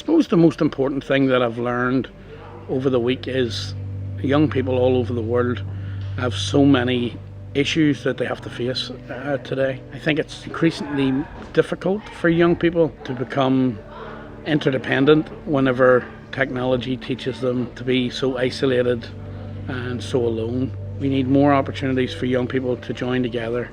suppose the most important thing that I've learned over the week is young people all over the world have so many issues that they have to face today. I think it's increasingly difficult for young people to become interdependent whenever technology teaches them to be so isolated and so alone. We need more opportunities for young people to join together,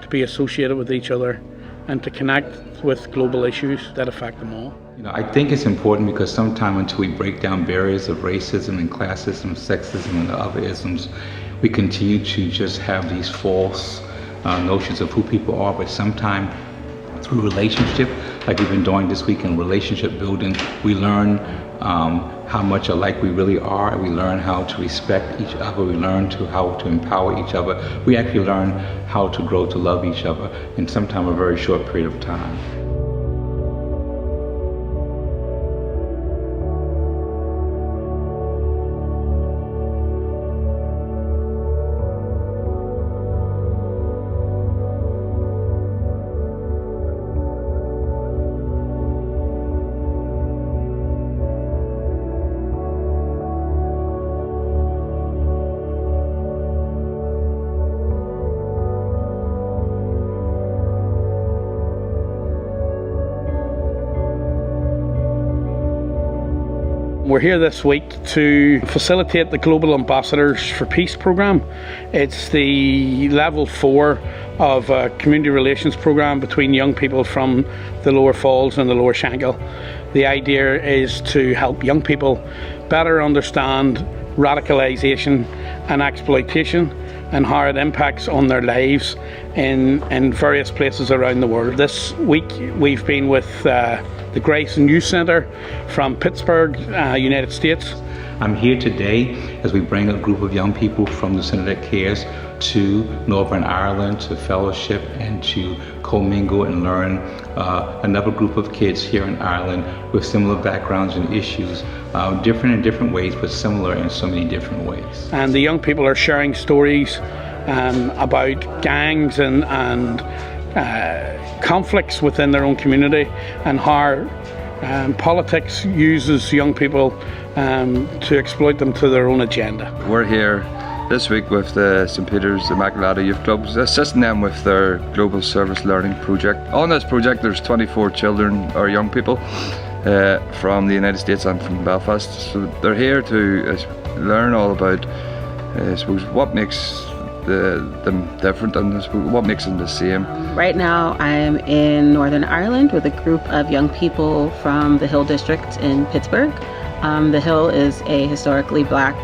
to be associated with each other, and to connect with global issues that affect them all. I think it's important because sometimes until we break down barriers of racism and classism, sexism, and other isms, we continue to just have these false notions of who people are. But sometimes through relationship, like we've been doing this week in relationship building, we learn how much alike we really are. We learn how to respect each other. We learn how to empower each other. We actually learn how to grow to love each other in sometimes a very short period of time. We're here this week to facilitate the Global Ambassadors for Peace program. It's the level 4 of a community relations program between young people from the Lower Falls and the Lower Shankill. The idea is to help young people better understand radicalisation and exploitation and how it impacts on their lives in various places around the world. This week we've been with the Grace Youth Centre from Pittsburgh, United States. I'm here today as we bring a group of young people from the Centre that Cares to Northern Ireland to fellowship and to commingle and learn another group of kids here in Ireland with similar backgrounds and issues, different in different ways, but similar in so many different ways. And the young people are sharing stories about gangs and conflicts within their own community, and how politics uses young people to exploit them to their own agenda. We're here this week with the St. Peter's Immaculata Youth Clubs, assisting them with their Global Service Learning project. On this project there's 24 children or young people from the United States and from Belfast. So they're here to learn all about I suppose what makes them different and what makes them the same. Right now I'm in Northern Ireland with a group of young people from the Hill District in Pittsburgh. The Hill is a historically black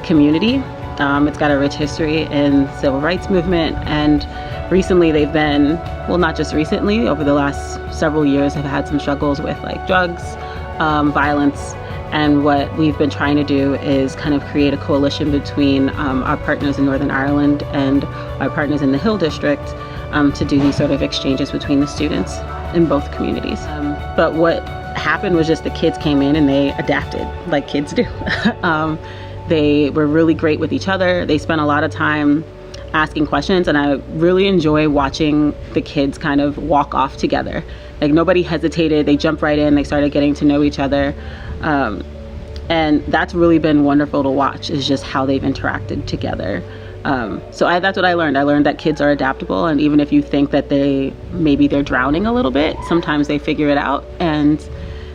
community. It's got a rich history in the civil rights movement, and recently they've been, well, not just recently, over the last several years have had some struggles with like drugs, violence. And what we've been trying to do is kind of create a coalition between our partners in Northern Ireland and our partners in the Hill District to do these sort of exchanges between the students in both communities. But what happened was just the kids came in and they adapted like kids do. They were really great with each other. They spent a lot of time asking questions, and I really enjoy watching the kids kind of walk off together. Like nobody hesitated, they jumped right in, they started getting to know each other. And that's really been wonderful to watch, is just how they've interacted together. So that's what I learned. I learned that kids are adaptable, and even if you think that they're drowning a little bit, sometimes they figure it out and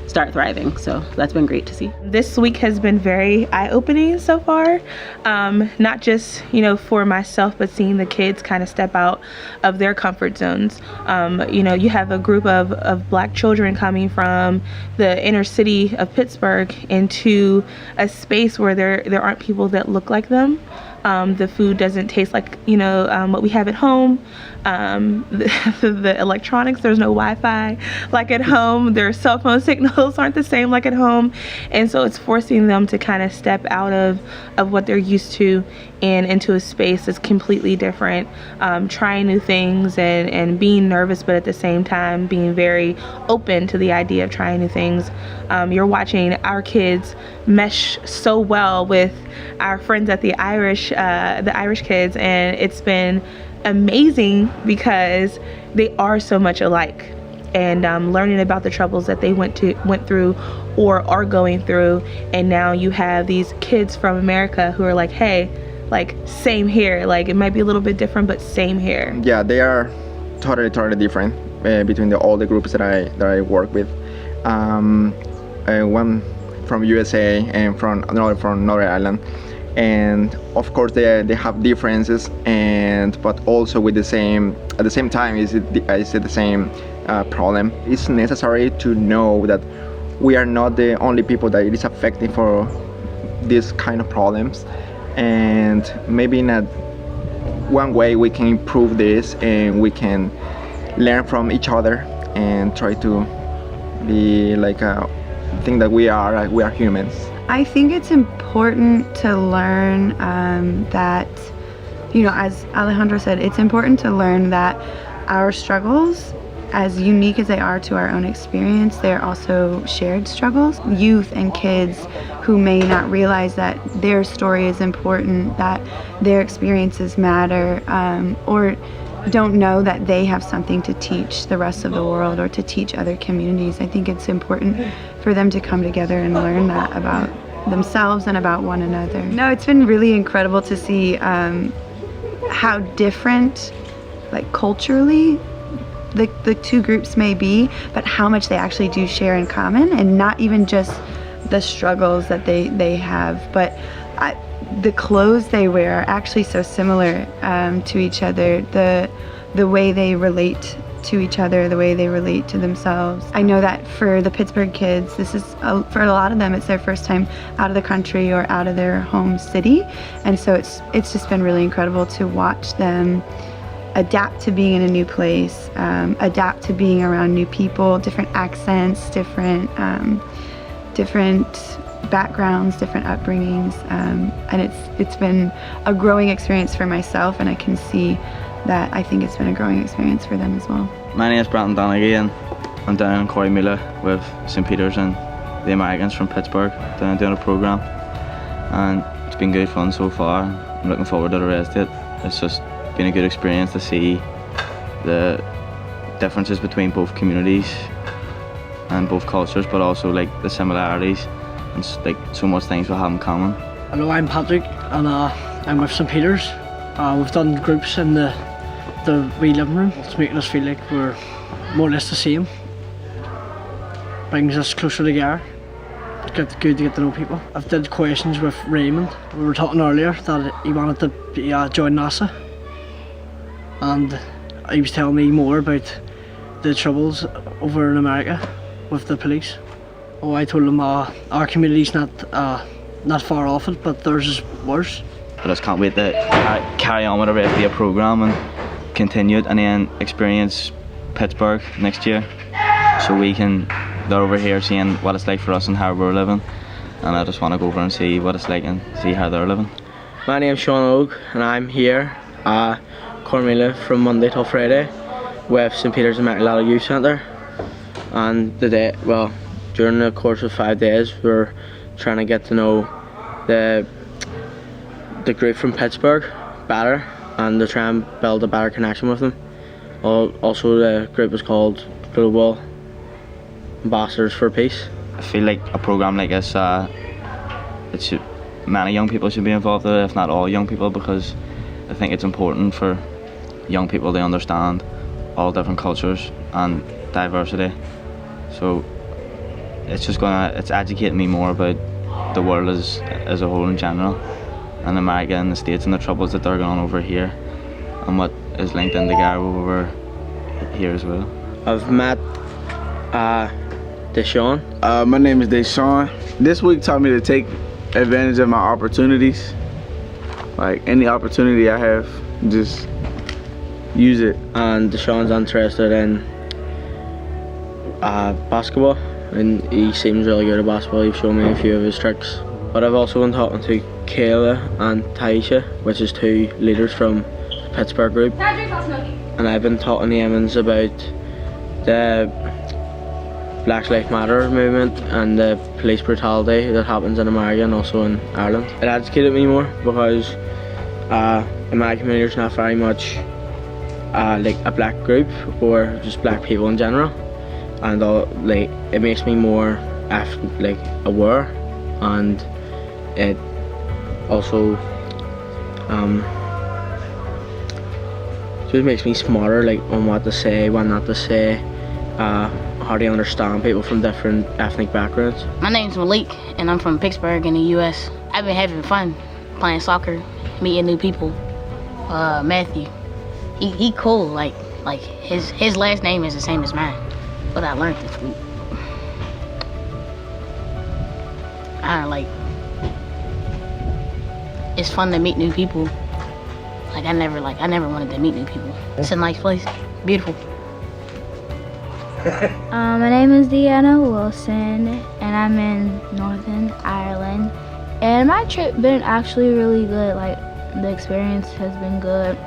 start thriving. So that's been great to see. This week has been very eye-opening so far, not just for myself, but seeing the kids kind of step out of their comfort zones. You have a group of black children coming from the inner city of Pittsburgh into a space where there aren't people that look like them. The food doesn't taste like what we have at home. The electronics, there's no Wi-Fi like at home. Their cell phone signals aren't the same like at home, and so it's forcing them to kind of step out of what they're used to and into a space that's completely different, trying new things and being nervous, but at the same time being very open to the idea of trying new things. You're watching our kids mesh so well with our friends at the Irish kids, and it's been amazing because they are so much alike. and learning about the troubles that they went through or are going through. And now you have these kids from America who are like, hey, like, same here. Like, it might be a little bit different, but same here. Yeah, they are totally different between all the groups that I work with. One from USA and another from Northern Ireland, and of course they have differences, but also with the same at the same time is the same problem. It's necessary to know that we are not the only people that it is affecting for this kind of problems, and maybe in one way we can improve this and we can learn from each other and try to be like think that we are humans. I think it's important to learn that, as Alejandro said, it's important to learn that our struggles, as unique as they are to our own experience, they're also shared struggles. Youth and kids who may not realize that their story is important, that their experiences matter, or don't know that they have something to teach the rest of the world or to teach other communities. I think it's important for them to come together and learn that about themselves and about one another. No, it's been really incredible to see how different, like culturally, the two groups may be, but how much they actually do share in common, and not even just the struggles that they have, but the clothes they wear are actually so similar to each other. The way they relate to each other, the way they relate to themselves. I know that for the Pittsburgh kids, this is for a lot of them, it's their first time out of the country or out of their home city, and so it's just been really incredible to watch them adapt to being in a new place, adapt to being around new people, different accents, different backgrounds, different upbringings, and it's been a growing experience for myself, and I can see that I think it's been a growing experience for them as well. My name is Brandon Donaghy, and I'm down in Corrymeela with St. Peter's and the Americans from Pittsburgh doing a programme, and it's been good fun so far. I'm looking forward to the rest of it. It's just been a good experience to see the differences between both communities and both cultures, but also like the similarities and like so much things we have in common. Hello, I'm Patrick, and I'm with St. Peter's. We've done groups in the wee living room. It's making us feel like we're more or less the same. Brings us closer together. It's good to get to know people. I've did questions with Raymond. We were talking earlier that he wanted to join NASA, and he was telling me more about the troubles over in America with the police. Oh, I told him our community's not far off it, but theirs is worse. I just can't wait to carry on with the rest of the programme and continue it, and then experience Pittsburgh next year, so they're over here seeing what it's like for us and how we're living, and I just want to go over and see what it's like and see how they're living. My name's Sean Oak, and I'm here at Corrymeela from Monday till Friday with St. Peter's and Amassadors Youth Centre, and during the course of 5 days we're trying to get to know the group from Pittsburgh better and to try and build a better connection with them. Also, the group is called Global Amassadors for Peace. I feel like a programme like this, many young people should be involved in it, if not all young people, because I think it's important for young people to understand all different cultures and diversity. So it's educating me more about the world as a whole in general, and America and the States and the troubles that they're going on over here, and what is linked in together over here as well. I've met Deshaun. My name is Deshaun. This week taught me to take advantage of my opportunities. Like any opportunity I have, just use it. And Deshaun's interested in basketball, and he seems really good at basketball. He's shown me a few of his tricks. But I've also been talking to Kayla and Taisha, which is two leaders from the Pittsburgh group. And I've been talking to Emmons about the Black Lives Matter movement and the police brutality that happens in America and also in Ireland. It educated me more because in my community there's not very much like a black group or just black people in general. and like it makes me more like aware, and it also just makes me smarter, like on what to say, what not to say, how to understand people from different ethnic backgrounds. My name's Malik, and I'm from Pittsburgh in the U.S. I've been having fun playing soccer, meeting new people. Matthew, he cool. Like his last name is the same as mine, but I learned this week. It's fun to meet new people. I never wanted to meet new people. It's a nice place, beautiful. My name is Deanna Wilson, and I'm in Northern Ireland. And my trip been actually really good. Like, the experience has been good.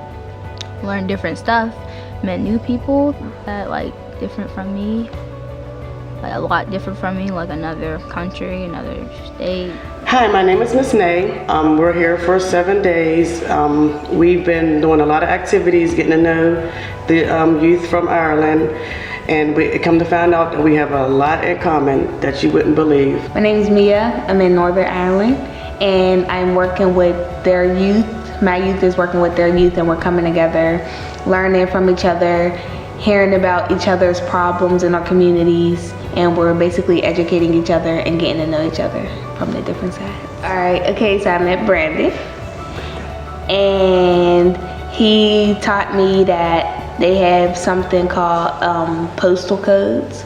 Learned different stuff, met new people that different from me, a lot different from me, like another country, another state. Hi, my name is Miss Nay. We're here for 7 days. We've been doing a lot of activities, getting to know the youth from Ireland, and we come to find out that we have a lot in common that you wouldn't believe. My name is Mia. I'm in Northern Ireland, and I'm working with their youth. My youth is working with their youth, and we're coming together, learning from each other, hearing about each other's problems in our communities, and we're basically educating each other and getting to know each other from the different sides. All right, okay, so I met Brandon, and he taught me that they have something called postal codes,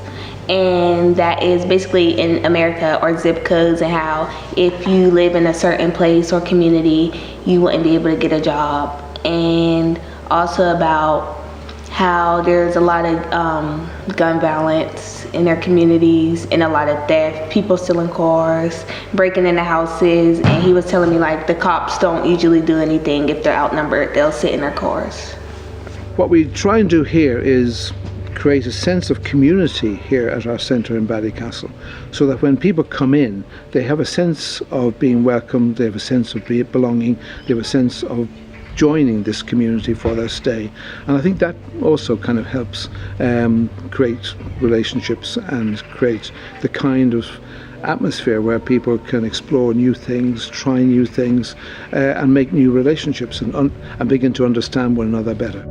and that is basically in America, or zip codes, and how if you live in a certain place or community, you wouldn't be able to get a job. And also about how there's a lot of gun violence in their communities and a lot of theft, people stealing cars, breaking into houses, and he was telling me the cops don't usually do anything if they're outnumbered, they'll sit in their cars. What we try and do here is create a sense of community here at our centre in Ballycastle, so that when people come in, they have a sense of being welcomed, they have a sense of belonging, they have a sense of joining this community for their stay. And I think that also kind of helps create relationships and create the kind of atmosphere where people can explore new things, try new things, and make new relationships and begin to understand one another better.